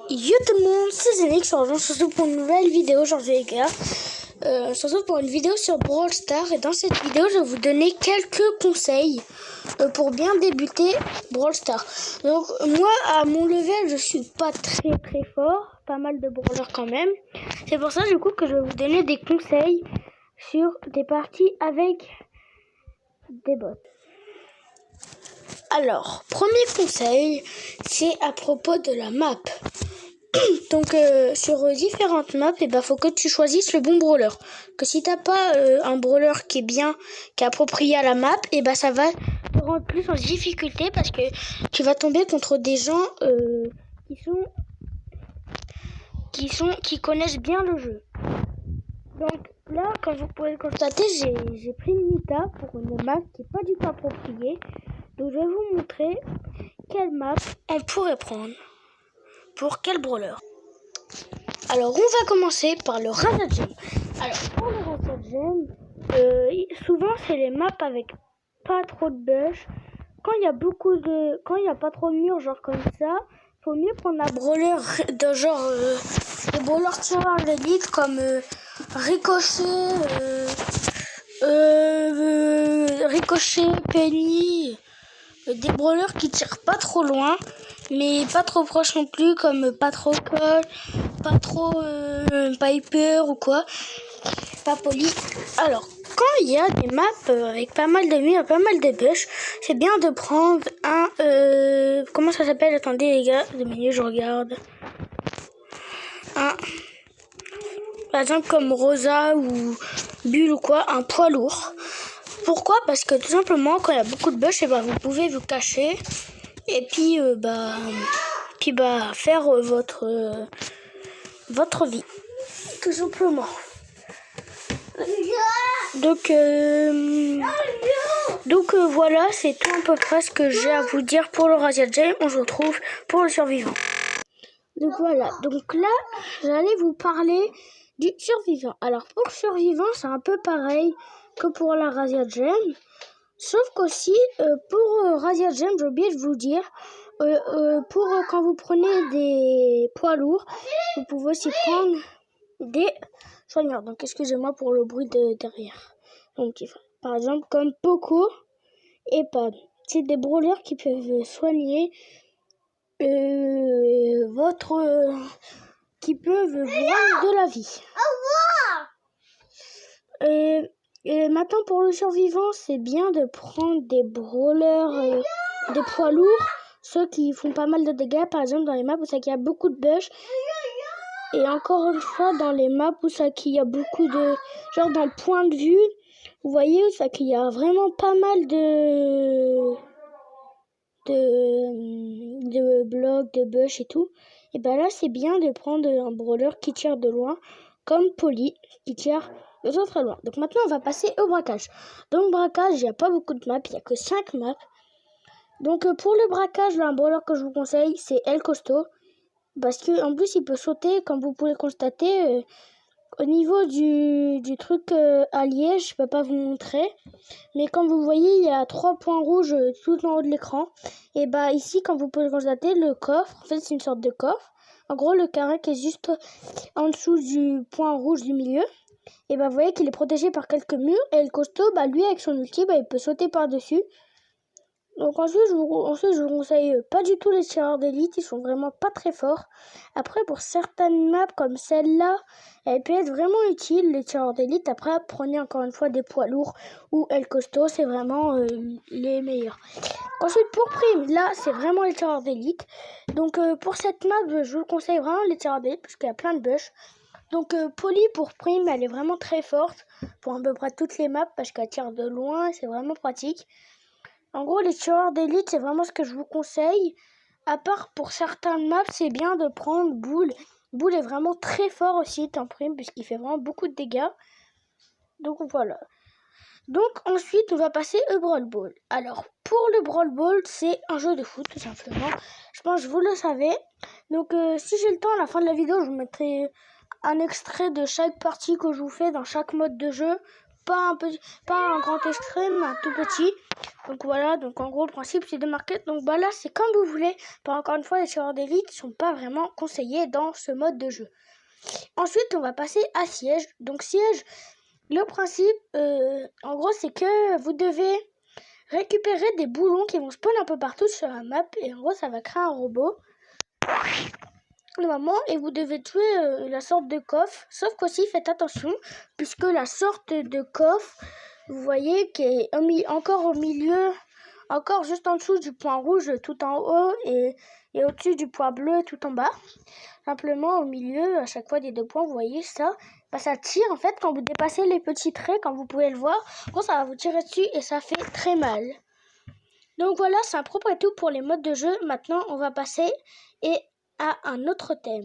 Yo tout le monde, c'est Zenix, on se retrouve pour une nouvelle vidéo aujourd'hui les gars. On se retrouve pour une vidéo sur Brawl Stars et dans cette vidéo je vais vous donner quelques conseils pour bien débuter Brawl Stars. Donc moi à mon level je suis pas très fort, pas mal de brawlers quand même. C'est pour ça du coup que je vais vous donner des conseils sur des parties avec des bots. Alors, premier conseil, c'est à propos de la map. Donc sur différentes maps, faut que tu choisisses le bon brawler. Que si t'as pas un brawler qui est bien, qui est approprié à la map, ça va te rendre plus en difficulté parce que tu vas tomber contre des gens qui connaissent bien le jeu. Donc là, comme vous pouvez le constater, j'ai pris une Nita pour une map qui est pas du tout appropriée. Donc je vais vous montrer quelle map on pourrait prendre pour quel brawler. Alors on va commencer par le Razia Gem. Alors pour le Razia Gem, souvent c'est les maps avec pas trop de bush. Quand il y a pas trop de murs genre comme ça, faut mieux prendre un brawler de genre des brawlers tireurs d'élite comme Ricochet, Penny, des brawlers qui tirent pas trop loin mais pas trop proche non plus, comme pas trop Colt, pas trop Piper ou quoi, pas Poli. Alors quand il y a des maps avec pas mal de murs, pas mal de bush, c'est bien de prendre un comment ça s'appelle, attendez les gars, 2 minutes je regarde, par exemple comme Rosa ou Bull ou quoi, un poids lourd. Pourquoi? Parce que tout simplement quand il y a beaucoup de bush, vous pouvez vous cacher et puis faire votre vie tout simplement. Donc voilà, c'est tout à peu près ce que j'ai à vous dire pour le Razia Gem. On se retrouve pour le survivant. Donc voilà, donc là j'allais vous parler du survivant. Alors pour le survivant c'est un peu pareil que pour la Razia Gem, sauf qu'aussi pour Razia Gem, j'ai oublié de vous dire, pour quand vous prenez des poids lourds, vous pouvez aussi prendre des soigneurs. Donc excusez-moi pour le bruit de derrière. Donc par exemple comme Poco et Pam, c'est des brawlers qui peuvent soigner qui peuvent voir de la vie. Et maintenant pour le survivant, c'est bien de prendre des brawlers des poids lourds, ceux qui font pas mal de dégâts, par exemple dans les maps où ça qu'il y a beaucoup de bush. Et encore une fois dans les maps où ça qu'il y a beaucoup de genre dans le point de vue, vous voyez où ça qu'il y a vraiment pas mal de blocs, de bush et tout. Et là c'est bien de prendre un brawler qui tire de loin, comme Poli qui tire de très loin. Donc maintenant on va passer au braquage. Donc braquage, il n'y a pas beaucoup de maps, il n'y a que 5 maps. Donc pour le braquage, un brawler que je vous conseille c'est El Costo, parce que en plus il peut sauter, comme vous pouvez le constater. Au niveau du truc allié, je peux pas vous montrer, mais comme vous voyez, il y a 3 points rouges tout en haut de l'écran. Et ici, comme vous pouvez le constater, le coffre, en fait c'est une sorte de coffre. En gros, le carré qui est juste en dessous du point rouge du milieu. Et vous voyez qu'il est protégé par quelques murs. Et le costaud, lui avec son ulti, il peut sauter par-dessus. Donc ensuite, je vous conseille pas du tout les tireurs d'élite, ils sont vraiment pas très forts. Après, pour certaines maps comme celle-là, elle peut être vraiment utile, les tireurs d'élite. Après, prenez encore une fois des poids lourds ou El Costo, c'est vraiment les meilleurs. Ensuite, pour prime, là, c'est vraiment les tireurs d'élite. Donc pour cette map, je vous conseille vraiment les tireurs d'élite parce qu'il y a plein de bush. Donc Poli pour prime, elle est vraiment très forte pour à peu près toutes les maps parce qu'elle tire de loin, c'est vraiment pratique. En gros, les tireurs d'élite, c'est vraiment ce que je vous conseille. À part pour certains maps, c'est bien de prendre Bull. Bull est vraiment très fort aussi en prime, puisqu'il fait vraiment beaucoup de dégâts. Donc voilà. Donc ensuite, on va passer au Brawl Ball. Alors, pour le Brawl Ball, c'est un jeu de foot, tout simplement. Je pense que vous le savez. Donc, si j'ai le temps, à la fin de la vidéo, je vous mettrai un extrait de chaque partie que je vous fais dans chaque mode de jeu pas un grand extrême, un tout petit. Donc voilà, donc en gros le principe c'est de marquer. Donc bah là c'est comme vous voulez. Encore une fois, les tireurs d'élite sont pas vraiment conseillés dans ce mode de jeu. Ensuite on va passer à siège. Donc siège, le principe en gros c'est que vous devez récupérer des boulons qui vont spawn un peu partout sur la map. Et en gros ça va créer un robot. Le moment, et vous devez tuer la sorte de coffre. Sauf qu'aussi faites attention, puisque la sorte de coffre, vous voyez, qui est encore au milieu, encore juste en dessous du point rouge tout en haut et au-dessus du point bleu tout en bas. Simplement au milieu, à chaque fois des deux points, vous voyez ça, bah, ça tire en fait quand vous dépassez les petits traits, comme vous pouvez le voir. Bon, ça va vous tirer dessus et ça fait très mal. Donc voilà, c'est à peu près tout pour les modes de jeu. Maintenant, on va passer à un autre thème.